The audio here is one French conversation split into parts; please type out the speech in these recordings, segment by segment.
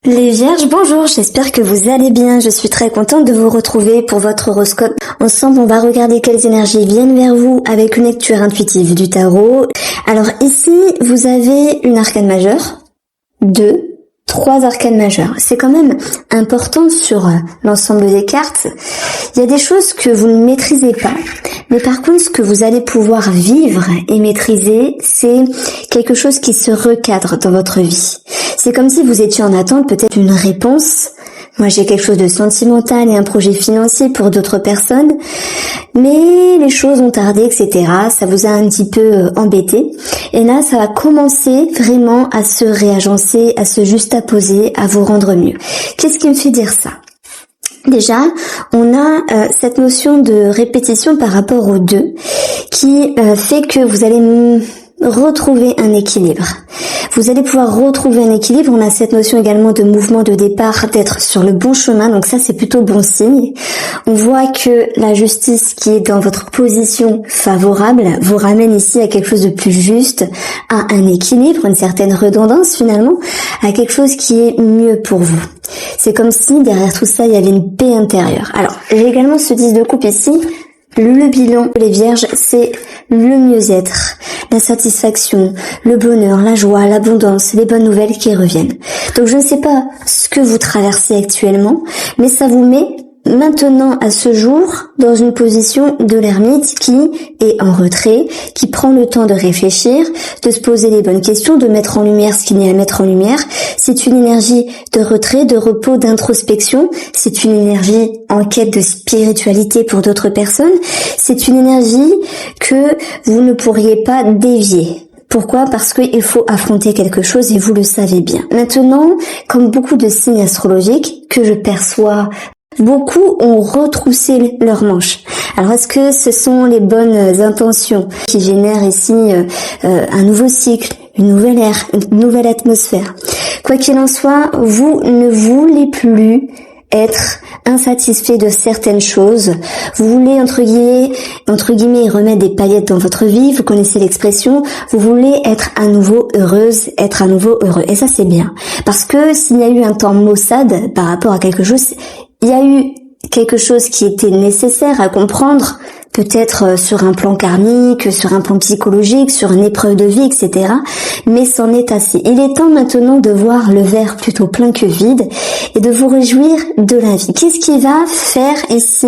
Les Vierges, bonjour, j'espère que vous allez bien. Je suis très contente de vous retrouver pour votre horoscope. Ensemble, on va regarder quelles énergies viennent vers vous avec une lecture intuitive du tarot. Alors ici, vous avez une arcane majeure, 3 arcanes majeures. C'est quand même important sur l'ensemble des cartes. Il y a des choses que vous ne maîtrisez pas, mais par contre, ce que vous allez pouvoir vivre et maîtriser, c'est quelque chose qui se recadre dans votre vie. C'est comme si vous étiez en attente peut-être d'une réponse. Moi, j'ai quelque chose de sentimental et un projet financier pour d'autres personnes, mais les choses ont tardé, etc. Ça vous a un petit peu embêté. Et là, ça va commencer vraiment à se réagencer, à se juxtaposer, à vous rendre mieux. Qu'est-ce qui me fait dire ça ? Déjà, on a cette notion de répétition par rapport aux 2 qui fait que vous allez retrouver un équilibre. Vous allez pouvoir retrouver un équilibre. On a cette notion également de mouvement de départ, d'être sur le bon chemin. Donc ça, c'est plutôt bon signe. On voit que la justice qui est dans votre position favorable vous ramène ici à quelque chose de plus juste, à un équilibre, une certaine redondance finalement, à quelque chose qui est mieux pour vous. C'est comme si derrière tout ça, il y avait une paix intérieure. Alors, j'ai également ce 10 de coupe ici. Le bilan les Vierges, c'est le mieux-être, la satisfaction, le bonheur, la joie, l'abondance, les bonnes nouvelles qui reviennent. Donc je ne sais pas ce que vous traversez actuellement, mais ça vous met maintenant à ce jour dans une position de l'ermite qui est en retrait, qui prend le temps de réfléchir, de se poser les bonnes questions, de mettre en lumière ce qu'il y a à mettre en lumière. C'est une énergie de retrait, de repos, d'introspection. C'est une énergie en quête de spiritualité pour d'autres personnes. C'est une énergie que vous ne pourriez pas dévier. Pourquoi ? Parce qu'il faut affronter quelque chose et vous le savez bien. Maintenant, comme beaucoup de signes astrologiques que je perçois, beaucoup ont retroussé leurs manches. Alors est-ce que ce sont les bonnes intentions qui génèrent ici un nouveau cycle, une nouvelle ère, une nouvelle atmosphère ? Quoi qu'il en soit, vous ne voulez plus être insatisfait de certaines choses. Vous voulez entre guillemets remettre des paillettes dans votre vie, vous connaissez l'expression, vous voulez être à nouveau heureuse, être à nouveau heureux. Et ça c'est bien. Parce que s'il y a eu un temps maussade par rapport à quelque chose, il y a eu quelque chose qui était nécessaire à comprendre, peut-être sur un plan karmique, sur un plan psychologique, sur une épreuve de vie, etc. Mais c'en est assez. Il est temps maintenant de voir le verre plutôt plein que vide et de vous réjouir de la vie. Qu'est-ce qui va faire ici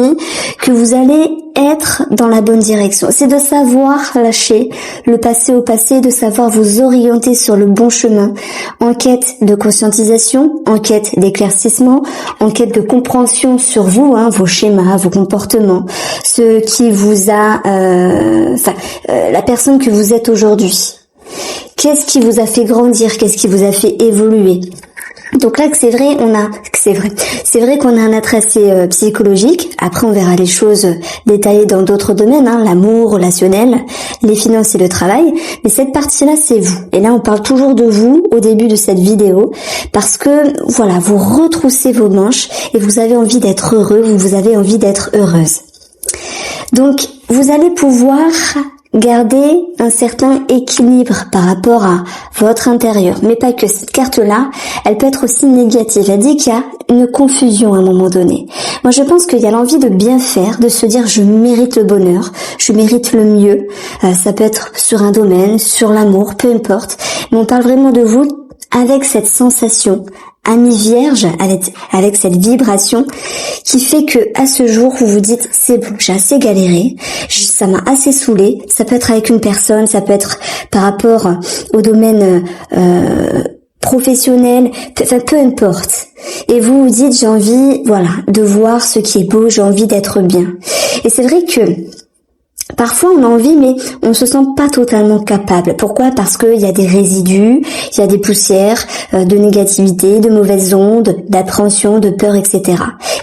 que vous allez être dans la bonne direction? C'est de savoir lâcher le passé au passé, de savoir vous orienter sur le bon chemin, en quête de conscientisation, en quête d'éclaircissement, en quête de compréhension sur vous, vos schémas, vos comportements, ce qui vous a, la personne que vous êtes aujourd'hui. Qu'est-ce qui vous a fait grandir? Qu'est-ce qui vous a fait évoluer? Donc là, c'est vrai qu'on a un attrait assez psychologique. Après, on verra les choses détaillées dans d'autres domaines, l'amour, relationnel, les finances et le travail. Mais cette partie-là, c'est vous. Et là, on parle toujours de vous au début de cette vidéo parce que, voilà, vous retroussez vos manches et vous avez envie d'être heureux, vous avez envie d'être heureuse. Donc, vous allez pouvoir garder un certain équilibre par rapport à votre intérieur. Mais pas que. Cette carte-là, elle peut être aussi négative. Elle dit qu'il y a une confusion à un moment donné. Moi, je pense qu'il y a l'envie de bien faire, de se dire je mérite le bonheur, je mérite le mieux. Ça peut être sur un domaine, sur l'amour, peu importe. Mais on parle vraiment de vous avec cette sensation, Amis vierge, avec cette vibration qui fait que à ce jour vous vous dites c'est bon, j'ai assez galéré, ça m'a assez saoulé. Ça peut être avec une personne, ça peut être par rapport au domaine professionnel, peu importe. Et vous vous dites j'ai envie, de voir ce qui est beau, j'ai envie d'être bien. Et c'est vrai que parfois on a envie mais on ne se sent pas totalement capable. Pourquoi ? Parce qu'il y a des résidus, il y a des poussières de négativité, de mauvaises ondes, d'appréhension, de peur, etc.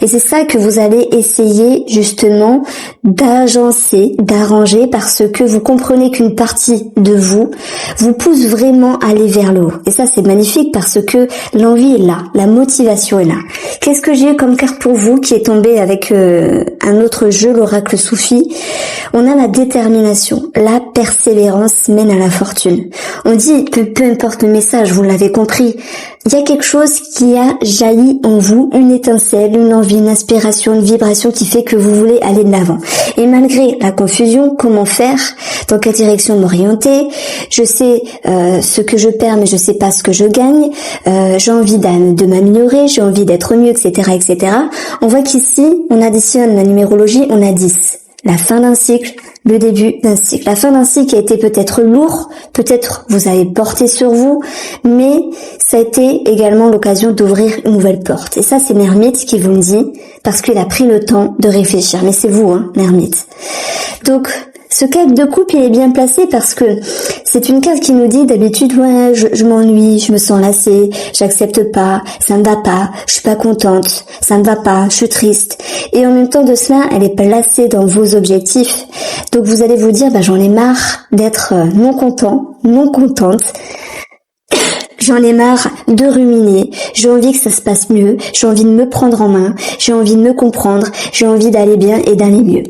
Et c'est ça que vous allez essayer justement d'agencer, d'arranger parce que vous comprenez qu'une partie de vous pousse vraiment à aller vers le haut. Et ça c'est magnifique parce que l'envie est là, la motivation est là. Qu'est-ce que j'ai eu comme carte pour vous qui est tombée avec un autre jeu, l'oracle Soufi ? On a a la détermination, la persévérance mène à la fortune. On dit que peu importe le message, vous l'avez compris, il y a quelque chose qui a jailli en vous, une étincelle, une envie, une aspiration, une vibration qui fait que vous voulez aller de l'avant. Et malgré la confusion, comment faire, dans quelle direction m'orienter, je sais ce que je perds mais je sais pas ce que je gagne, j'ai envie de m'améliorer, j'ai envie d'être mieux, etc., etc. On voit qu'ici, on additionne la numérologie, on a 10. La fin d'un cycle, le début d'un cycle. La fin d'un cycle a été peut-être lourd, peut-être vous avez porté sur vous, mais ça a été également l'occasion d'ouvrir une nouvelle porte. Et ça, c'est l'ermite qui vous le dit, parce qu'il a pris le temps de réfléchir. Mais c'est vous, l'ermite. Donc, ce cadre de couple, il est bien placé parce que c'est une carte qui nous dit d'habitude, ouais, je m'ennuie, je me sens lassée, j'accepte pas, ça ne va pas, je suis pas contente, ça ne va pas, je suis triste. Et en même temps de cela, elle est placée dans vos objectifs. Donc vous allez vous dire, j'en ai marre d'être non content, non contente. J'en ai marre de ruminer, j'ai envie que ça se passe mieux, j'ai envie de me prendre en main, j'ai envie de me comprendre, j'ai envie d'aller bien et d'aller mieux.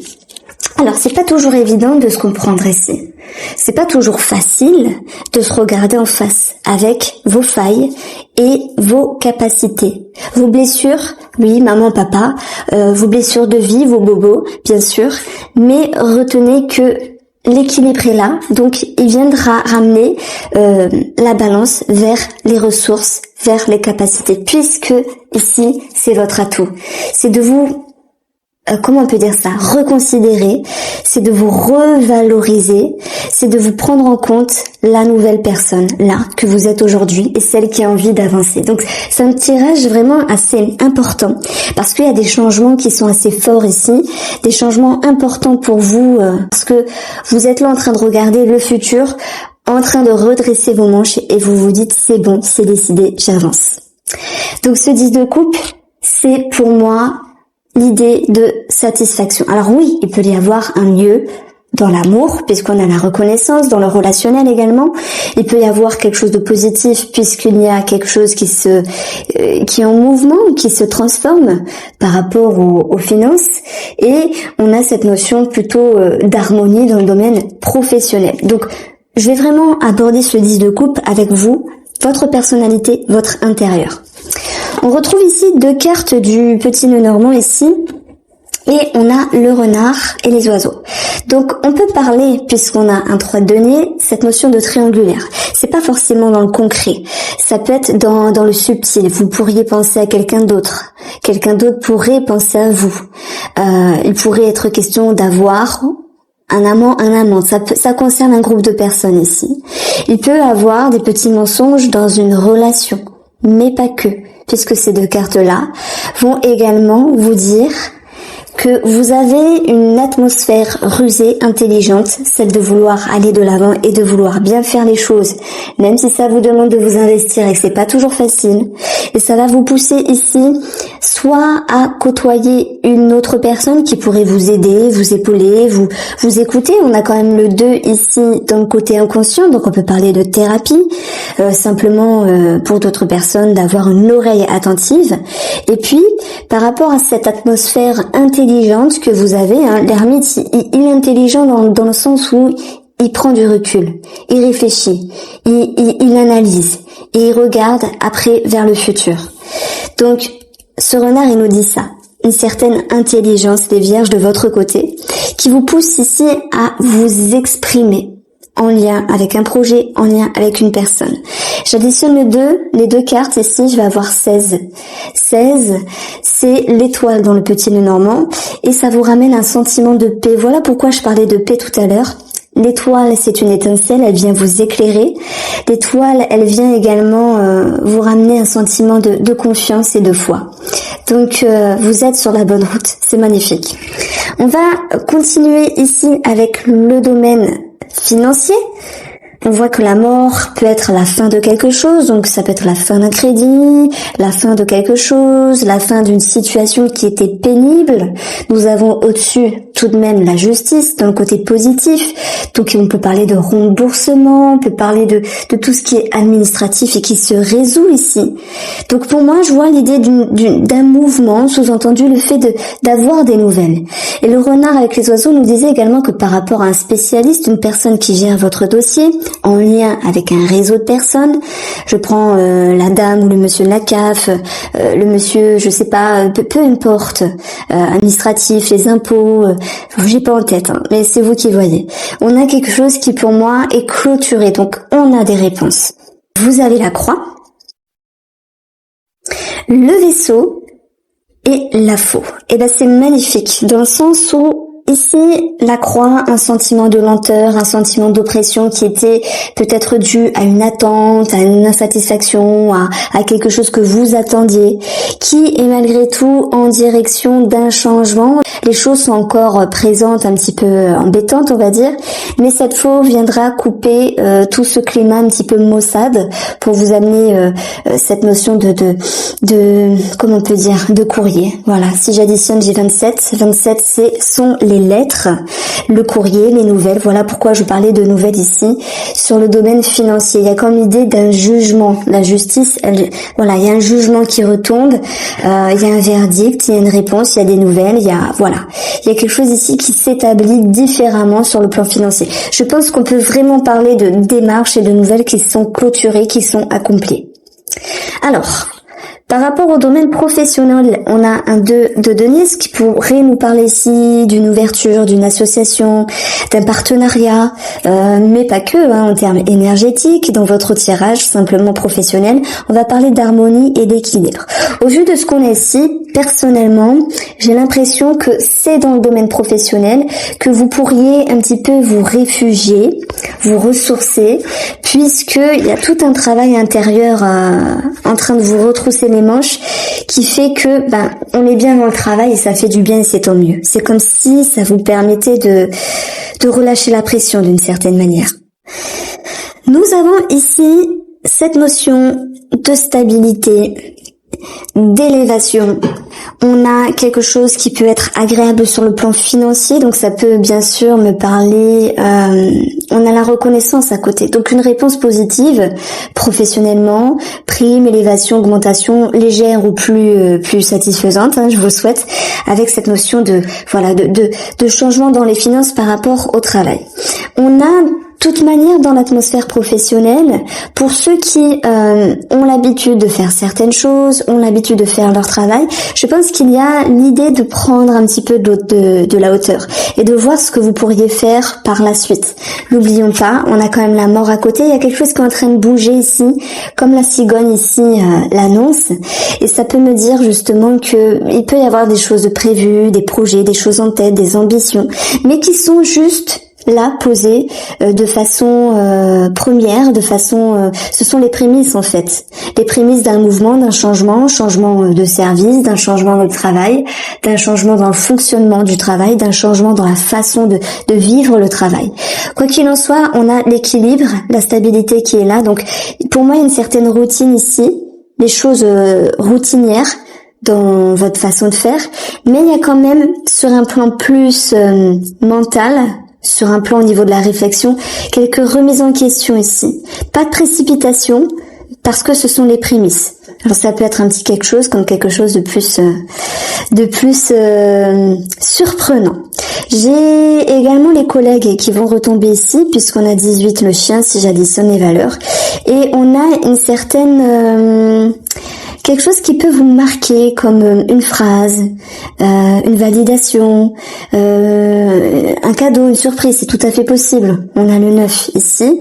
Alors, c'est pas toujours évident de se comprendre ici. C'est pas toujours facile de se regarder en face avec vos failles et vos capacités. Vos blessures, oui, maman, papa, vos blessures de vie, vos bobos, bien sûr, mais retenez que l'équilibre est là, donc il viendra ramener la balance vers les ressources, vers les capacités, puisque ici, c'est votre atout. C'est de vous comment on peut dire ça, reconsidérer, c'est de vous revaloriser, c'est de vous prendre en compte la nouvelle personne, là, que vous êtes aujourd'hui et celle qui a envie d'avancer. Donc, c'est un tirage vraiment assez important parce qu'il y a des changements qui sont assez forts ici, des changements importants pour vous parce que vous êtes là en train de regarder le futur, en train de redresser vos manches et vous vous dites c'est bon, c'est décidé, j'avance. Donc, ce 10 de coupe, c'est pour moi l'idée de satisfaction. Alors oui, il peut y avoir un lieu dans l'amour, puisqu'on a la reconnaissance, dans le relationnel également. Il peut y avoir quelque chose de positif, puisqu'il y a quelque chose qui est en mouvement, qui se transforme par rapport aux finances. Et on a cette notion plutôt d'harmonie dans le domaine professionnel. Donc, je vais vraiment aborder ce 10 de coupe avec vous, votre personnalité, votre intérieur. On retrouve ici 2 cartes du petit nœud normand ici, et on a le renard et les oiseaux. Donc on peut parler, puisqu'on a un 3 de denier, cette notion de triangulaire. C'est pas forcément dans le concret, ça peut être dans le subtil. Vous pourriez penser à quelqu'un d'autre pourrait penser à vous. Il pourrait être question d'avoir un amant, un amante, ça concerne un groupe de personnes ici. Il peut avoir des petits mensonges dans une relation, mais pas que, puisque ces 2 cartes-là vont également vous dire que vous avez une atmosphère rusée, intelligente, celle de vouloir aller de l'avant et de vouloir bien faire les choses, même si ça vous demande de vous investir et que c'est pas toujours facile. Et ça va vous pousser ici, soit à côtoyer une autre personne qui pourrait vous aider, vous épauler, vous écouter. On a quand même le 2 ici dans le côté inconscient, donc on peut parler de thérapie, simplement pour d'autres personnes d'avoir une oreille attentive. Et puis, par rapport à cette atmosphère intelligente que vous avez, l'ermite, il est intelligent dans le sens où il prend du recul, il réfléchit, il analyse et il regarde après vers le futur. Donc, ce renard, il nous dit ça, une certaine intelligence des vierges de votre côté qui vous pousse ici à vous exprimer en lien avec un projet, en lien avec une personne. J'additionne les 2 cartes ici, je vais avoir 16. 16, c'est l'étoile dans le petit nœud normand et ça vous ramène un sentiment de paix. Voilà pourquoi je parlais de paix tout à l'heure. L'étoile, c'est une étincelle, elle vient vous éclairer. L'étoile, elle vient également vous ramener un sentiment de confiance et de foi. Donc, vous êtes sur la bonne route, c'est magnifique. On va continuer ici avec le domaine financier. On voit que la mort peut être la fin de quelque chose, donc ça peut être la fin d'un crédit, la fin de quelque chose, la fin d'une situation qui était pénible. Nous avons au-dessus tout de même la justice dans le côté positif, donc on peut parler de remboursement, on peut parler de tout ce qui est administratif et qui se résout ici. Donc pour moi, je vois l'idée d'un mouvement, sous-entendu le fait d'avoir des nouvelles. Et le renard avec les oiseaux nous disait également que par rapport à un spécialiste, une personne qui gère votre dossier, en lien avec un réseau de personnes, je prends la dame ou le monsieur de la CAF, le monsieur, je sais pas, peu importe, administratif, les impôts, j'ai pas en tête, hein, mais c'est vous qui voyez. On a quelque chose qui pour moi est clôturé, donc on a des réponses. Vous avez la croix, le vaisseau et la faux. Et ben c'est magnifique dans le sens où ici la croix, un sentiment de lenteur, un sentiment d'oppression qui était peut-être dû à une attente, à une insatisfaction, à quelque chose que vous attendiez, qui est malgré tout en direction d'un changement. Les choses sont encore présentes, un petit peu embêtantes on va dire, mais cette faux viendra couper tout ce climat un petit peu maussade pour vous amener cette notion de comment on peut dire, de courrier. Voilà, si j'additionne j'ai 27 sont les lettres, le courrier, les nouvelles. Voilà pourquoi je parlais de nouvelles ici. Sur le domaine financier, il y a comme l'idée d'un jugement. La justice, voilà, il y a un jugement qui retombe, il y a un verdict, il y a une réponse, il y a des nouvelles, il y a quelque chose ici qui s'établit différemment sur le plan financier. Je pense qu'on peut vraiment parler de démarches et de nouvelles qui sont clôturées, qui sont accomplies. Alors, par rapport au domaine professionnel, on a un 2 de Denise qui pourrait nous parler ici d'une ouverture, d'une association, d'un partenariat, mais pas que, en termes énergétiques. Dans votre tirage, simplement professionnel, on va parler d'harmonie et d'équilibre. Au vu de ce qu'on a ici, personnellement, j'ai l'impression que c'est dans le domaine professionnel que vous pourriez un petit peu vous réfugier, vous ressourcer, puisqu'il y a tout un travail intérieur en train de vous retrousser les manches qui fait que on est bien dans le travail et ça fait du bien et c'est tant mieux. C'est comme si ça vous permettait de relâcher la pression d'une certaine manière. Nous avons ici cette notion de stabilité, d'élévation. On a quelque chose qui peut être agréable sur le plan financier, donc ça peut bien sûr me parler, on a la reconnaissance à côté, donc une réponse positive professionnellement, prime, élévation, augmentation légère ou plus satisfaisante, je vous le souhaite, avec cette notion de changement dans les finances par rapport au travail. On a toute manière dans l'atmosphère professionnelle, pour ceux qui ont l'habitude de faire certaines choses, ont l'habitude de faire leur travail, je pense qu'il y a l'idée de prendre un petit peu de la hauteur et de voir ce que vous pourriez faire par la suite. N'oublions pas, on a quand même la mort à côté, il y a quelque chose qui est en train de bouger ici, comme la cigogne ici l'annonce, et ça peut me dire justement que il peut y avoir des choses de prévues, des projets, des choses en tête, des ambitions, mais qui sont juste là posé de façon première, ce sont les prémices en fait, les prémices d'un mouvement, d'un changement de service, d'un changement dans le travail, d'un changement dans le fonctionnement du travail, d'un changement dans la façon de vivre le travail. Quoi qu'il en soit, on a l'équilibre, la stabilité qui est là, donc pour moi il y a une certaine routine ici, des choses routinières dans votre façon de faire, mais il y a quand même sur un plan plus mental, sur un plan au niveau de la réflexion, quelques remises en question ici. Pas de précipitation, parce que ce sont les prémices. Alors ça peut être un petit quelque chose comme quelque chose de plus surprenant. J'ai également les collègues qui vont retomber ici, puisqu'on a 18 le chien, si j'additionne les valeurs. Et on a une certaine... quelque chose qui peut vous marquer comme une phrase, une validation, un cadeau, une surprise, c'est tout à fait possible. On a le 9 ici.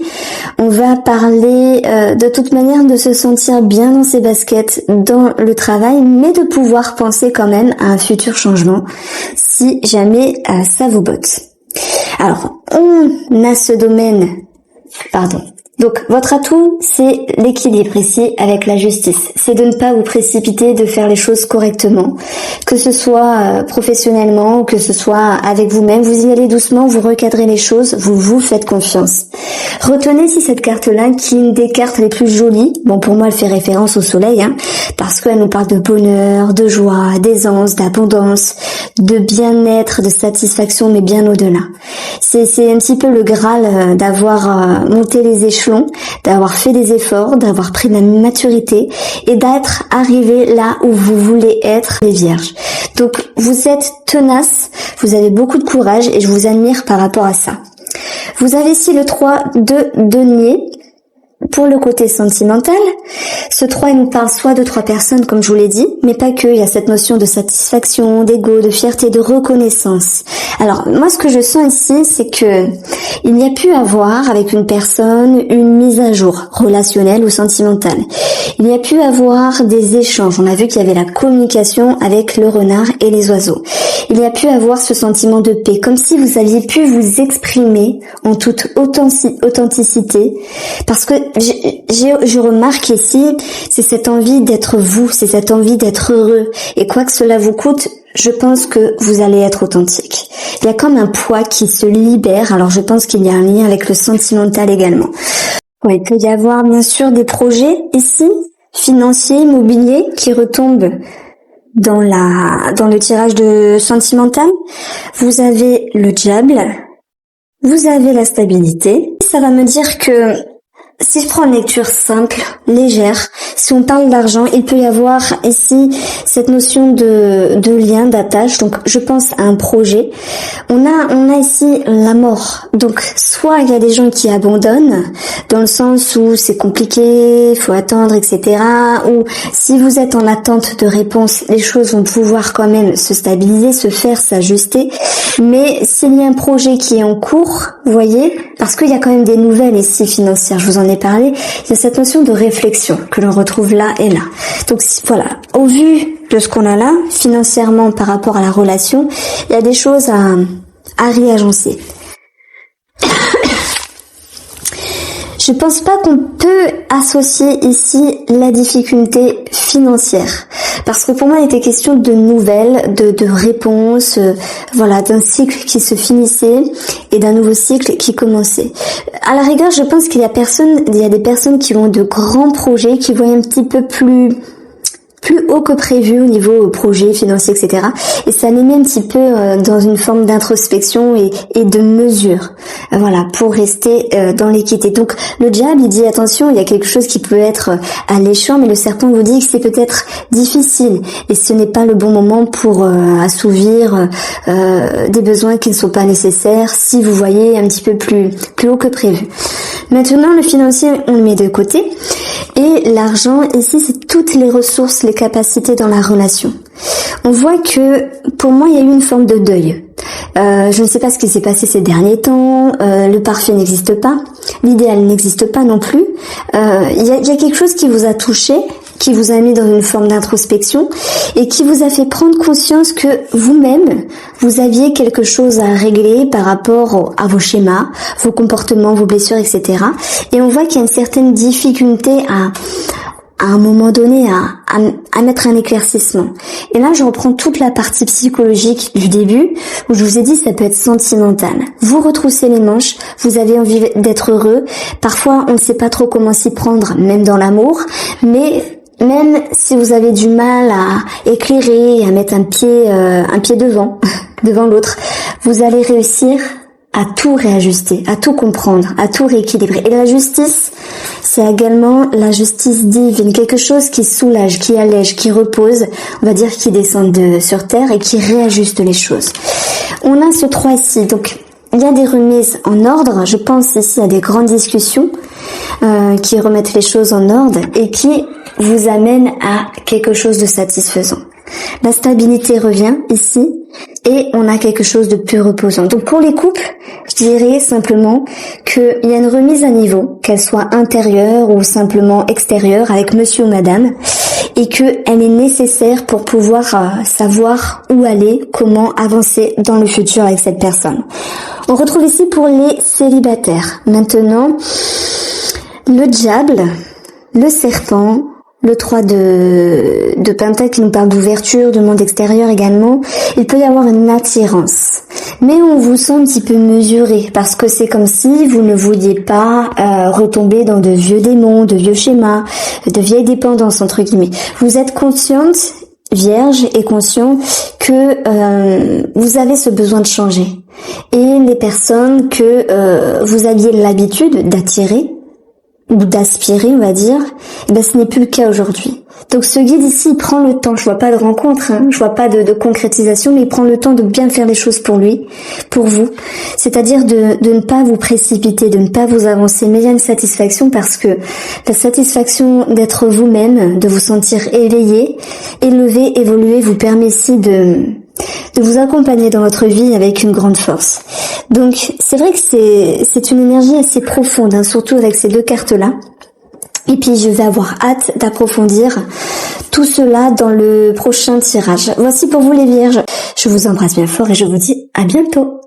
On va parler de toute manière de se sentir bien dans ses baskets, dans le travail, mais de pouvoir penser quand même à un futur changement si jamais ça vous botte. Alors, on a ce domaine, donc, votre atout, c'est l'équilibre ici avec la justice. C'est de ne pas vous précipiter, de faire les choses correctement. Que ce soit professionnellement ou que ce soit avec vous-même, vous y allez doucement, vous recadrez les choses, vous vous faites confiance. Retenez ici cette carte-là qui est une des cartes les plus jolies. Bon, pour moi, elle fait référence au soleil, parce qu'elle nous parle de bonheur, de joie, d'aisance, d'abondance, de bien-être, de satisfaction, mais bien au-delà. C'est un petit peu le Graal d'avoir monté les échelons, d'avoir fait des efforts, d'avoir pris de la maturité et d'être arrivé là où vous voulez être, les vierges. Donc vous êtes tenace, Vous avez beaucoup de courage et je vous admire par rapport à ça. Vous avez ici le 3 de denier. Pour le côté sentimental, ce 3 il nous parle soit de 3 personnes comme je vous l'ai dit, mais pas que, il y a cette notion de satisfaction, d'ego, de fierté, de reconnaissance. Alors moi ce que je sens ici, c'est que il n'y a pu avoir avec une personne une mise à jour relationnelle ou sentimentale. Il n'y a pu avoir des échanges, on a vu qu'il y avait la communication avec le renard et les oiseaux. Il y a pu avoir ce sentiment de paix, comme si vous aviez pu vous exprimer en toute authenticité, parce que je remarque ici, c'est cette envie d'être vous, c'est cette envie d'être heureux. Et quoi que cela vous coûte, je pense que vous allez être authentique. Il y a comme un poids qui se libère, alors je pense qu'il y a un lien avec le sentimental également. Ouais, il peut y avoir bien sûr des projets ici, financiers, immobiliers, qui retombent dans le tirage de sentimental. Vous avez le diable, vous avez la stabilité. Ça va me dire que si je prends une lecture simple, légère, si on parle d'argent, il peut y avoir ici cette notion de lien, d'attache. Donc, je pense à un projet. On a ici la mort. Donc, soit il y a des gens qui abandonnent, dans le sens où c'est compliqué, faut attendre, etc. Ou si vous êtes en attente de réponse, les choses vont pouvoir quand même se stabiliser, se faire, s'ajuster. Mais s'il y a un projet qui est en cours, vous voyez, parce qu'il y a quand même des nouvelles ici financières, je vous en ai parlé, il y a cette notion de réflexion que l'on retrouve là et là. Donc voilà, au vu de ce qu'on a là, financièrement par rapport à la relation, il y a des choses à réagencer. Je pense pas qu'on peut associer ici la difficulté financière. Parce que pour moi, il était question de nouvelles, de réponses, voilà, d'un cycle qui se finissait et d'un nouveau cycle qui commençait. À la rigueur, je pense qu'il y a des personnes qui ont de grands projets, qui voient un petit peu plus haut que prévu au niveau projet financier, etc. Et ça les met un petit peu dans une forme d'introspection et de mesure, voilà, pour rester dans l'équité. Donc le diable, il dit attention, il y a quelque chose qui peut être alléchant, mais le serpent vous dit que c'est peut-être difficile et ce n'est pas le bon moment pour assouvir des besoins qui ne sont pas nécessaires si vous voyez un petit peu plus haut que prévu. Maintenant, le financier, on le met de côté. Et l'argent, ici, c'est toutes les ressources, les capacités dans la relation. On voit que, pour moi, il y a eu une forme de deuil. Je ne sais pas ce qui s'est passé ces derniers temps, le parfait n'existe pas, l'idéal n'existe pas non plus. Il y a quelque chose qui vous a touché, qui vous a mis dans une forme d'introspection et qui vous a fait prendre conscience que vous-même, vous aviez quelque chose à régler par rapport à vos schémas, vos comportements, vos blessures, etc. Et on voit qu'il y a une certaine difficulté à un moment donné à mettre un éclaircissement. Et là, je reprends toute la partie psychologique du début, où je vous ai dit ça peut être sentimental. Vous retroussez les manches, vous avez envie d'être heureux. Parfois, on ne sait pas trop comment s'y prendre, même dans l'amour, mais même si vous avez du mal à éclairer, à mettre un pied devant l'autre, vous allez réussir à tout réajuster, à tout comprendre, à tout rééquilibrer. Et la justice, c'est également la justice divine, quelque chose qui soulage, qui allège, qui repose, on va dire qui descend sur terre et qui réajuste les choses. On a ce 3 ici, donc il y a des remises en ordre, je pense ici à des grandes discussions qui remettent les choses en ordre et qui vous amènent à quelque chose de satisfaisant. La stabilité revient ici et on a quelque chose de plus reposant. Donc pour les couples, je dirais simplement qu'il y a une remise à niveau, qu'elle soit intérieure ou simplement extérieure avec monsieur ou madame, et qu'elle est nécessaire pour pouvoir savoir où aller, comment avancer dans le futur avec cette personne. On retrouve ici pour les célibataires. Maintenant, le diable, le serpent, le 3 de Pentacle qui nous parle d'ouverture, de monde extérieur également. Il peut y avoir une attirance. Mais on vous sent un petit peu mesuré parce que c'est comme si vous ne vouliez pas retomber dans de vieux démons, de vieux schémas, de vieilles dépendances entre guillemets. Vous êtes consciente, vierge et conscient que vous avez ce besoin de changer. Et les personnes que vous aviez l'habitude d'attirer, ou d'aspirer, on va dire, ce n'est plus le cas aujourd'hui. Donc ce guide ici, il prend le temps. Je vois pas de rencontre, je vois pas de concrétisation, mais il prend le temps de bien faire les choses pour lui, pour vous. C'est-à-dire de ne pas vous précipiter, de ne pas vous avancer. Mais il y a une satisfaction parce que la satisfaction d'être vous-même, de vous sentir éveillé, élevé, évolué, vous permet ici de vous accompagner dans votre vie avec une grande force. Donc c'est vrai que c'est une énergie assez profonde, surtout avec ces 2 cartes-là. Et puis je vais avoir hâte d'approfondir tout cela dans le prochain tirage. Voici pour vous les Vierges. Je vous embrasse bien fort et je vous dis à bientôt.